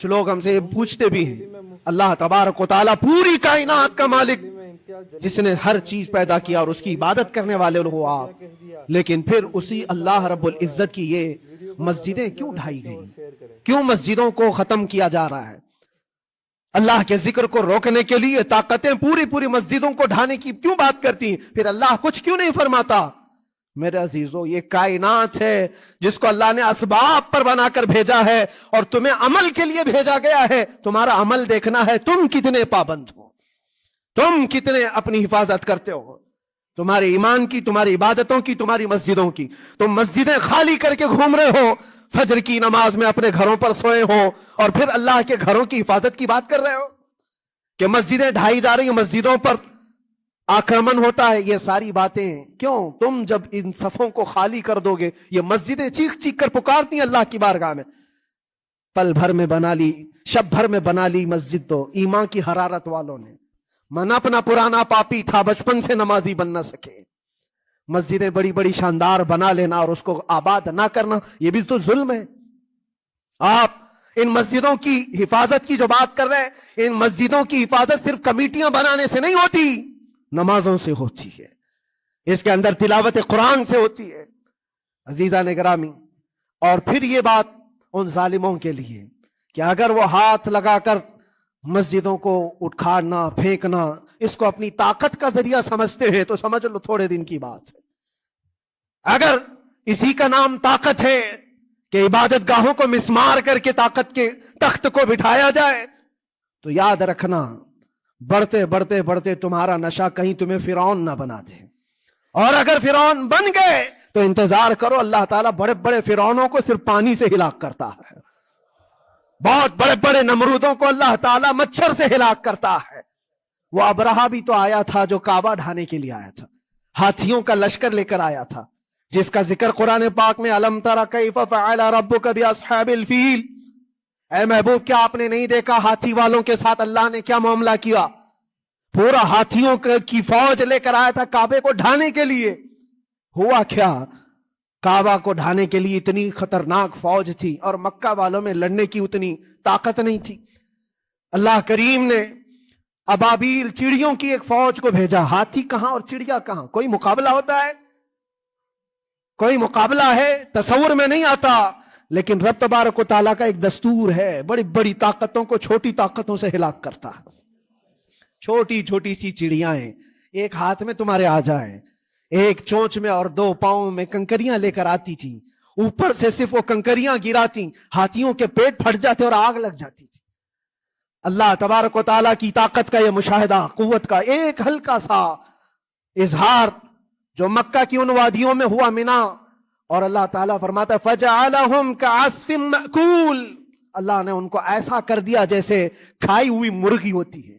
کچھ لوگ ہم سے پوچھتے بھی ہیں اللہ تبارک و تعالیٰ پوری کائنات کا مالک جس نے ہر چیز پیدا کیا اور اس کی عبادت کرنے والے لوگ آپ، لیکن پھر اسی اللہ رب العزت کی یہ مسجدیں کیوں ڈھائی گئی، کیوں مسجدوں کو ختم کیا جا رہا ہے؟ اللہ کے ذکر کو روکنے کے لیے طاقتیں پوری مسجدوں کو ڈھانے کی کیوں بات کرتی ہیں؟ پھر اللہ کچھ کیوں نہیں فرماتا؟ میرے عزیزو، یہ کائنات ہے جس کو اللہ نے اسباب پر بنا کر بھیجا ہے اور تمہیں عمل کے لیے بھیجا گیا ہے۔ تمہارا عمل دیکھنا ہے تم کتنے پابند ہو، تم کتنے اپنی حفاظت کرتے ہو، تمہارے ایمان کی، تمہاری عبادتوں کی، تمہاری مسجدوں کی۔ تم مسجدیں خالی کر کے گھوم رہے ہو، فجر کی نماز میں اپنے گھروں پر سوئے ہو اور پھر اللہ کے گھروں کی حفاظت کی بات کر رہے ہو کہ مسجدیں ڈھائی جا رہی ہیں، مسجدوں پر آکرمن ہوتا ہے۔ یہ ساری باتیں کیوں؟ تم جب ان صفوں کو خالی کر دو گے، یہ مسجدیں چیخ چیخ کر پکارتی ہیں اللہ کی بارگاہ میں، پل بھر میں بنا لی، شب بھر میں بنا لی مسجد تو ایمان کی حرارت والوں نے۔ من اپنا پرانا پاپی تھا، بچپن سے نمازی بن نہ سکے۔ مسجدیں بڑی بڑی شاندار بنا لینا اور اس کو آباد نہ کرنا، یہ بھی تو ظلم ہے۔ آپ ان مسجدوں کی حفاظت کی جو بات کر رہے ہیں، ان مسجدوں کی حفاظت صرف کمیٹیاں بنانے سے نہیں ہوتی، نمازوں سے ہوتی ہے، اس کے اندر تلاوت قرآن سے ہوتی ہے عزیزان گرامی۔ اور پھر یہ بات ان ظالموں کے لیے کہ اگر وہ ہاتھ لگا کر مسجدوں کو اٹھانا پھینکنا اس کو اپنی طاقت کا ذریعہ سمجھتے ہیں تو سمجھ لو تھوڑے دن کی بات ہے۔ اگر اسی کا نام طاقت ہے کہ عبادت گاہوں کو مسمار کر کے طاقت کے تخت کو بٹھایا جائے تو یاد رکھنا بڑھتے بڑھتے بڑھتے تمہارا نشہ کہیں تمہیں فرعون نہ بنا دے، اور اگر فرعون بن گئے تو انتظار کرو، اللہ تعالیٰ بڑے بڑے فرعونوں کو صرف پانی سے ہلاک کرتا ہے، بہت بڑے بڑے نمرودوں کو اللہ تعالیٰ مچھر سے ہلاک کرتا ہے۔ وہ ابرہہ بھی تو آیا تھا جو کعبہ ڈھانے کے لیے آیا تھا، ہاتھیوں کا لشکر لے کر آیا تھا، جس کا ذکر قرآن پاک میں الم تر کیف فعل ربک باصحاب الفیل، اے محبوب کیا آپ نے نہیں دیکھا ہاتھی والوں کے ساتھ اللہ نے کیا معاملہ کیا؟ پورا ہاتھیوں کی فوج لے کر آیا تھا کعبے کو ڈھانے کے لیے۔ ہوا کیا؟ کعبہ کو ڈھانے کے لیے اتنی خطرناک فوج تھی اور مکہ والوں میں لڑنے کی اتنی طاقت نہیں تھی۔ اللہ کریم نے ابابیل چڑیوں کی ایک فوج کو بھیجا، ہاتھی کہاں اور چڑیا کہاں؟ کوئی مقابلہ ہوتا ہے؟ کوئی مقابلہ ہے؟ تصور میں نہیں آتا، لیکن رب تبارک و تعالیٰ کا ایک دستور ہے، بڑی بڑی طاقتوں کو چھوٹی طاقتوں سے ہلاک کرتا ہے۔ چھوٹی چھوٹی سی چڑیاں ہیں، ایک ہاتھ میں تمہارے آ جائیں، ایک چونچ میں اور دو پاؤں میں کنکریاں لے کر آتی تھی، اوپر سے صرف وہ کنکریاں گراتی، ہاتھیوں کے پیٹ پھٹ جاتے اور آگ لگ جاتی تھی۔ اللہ تبارک و تعالیٰ کی طاقت کا یہ مشاہدہ، قوت کا ایک ہلکا سا اظہار جو مکہ کی ان وادیوں میں ہوا منا، اور اللہ تعالیٰ فرماتا ہے فَجَعَلَهُمْ كَعَصْفٍ مَأْكُولٍ، اللہ نے ان کو ایسا کر دیا جیسے کھائی ہوئی مرغی ہوتی ہے۔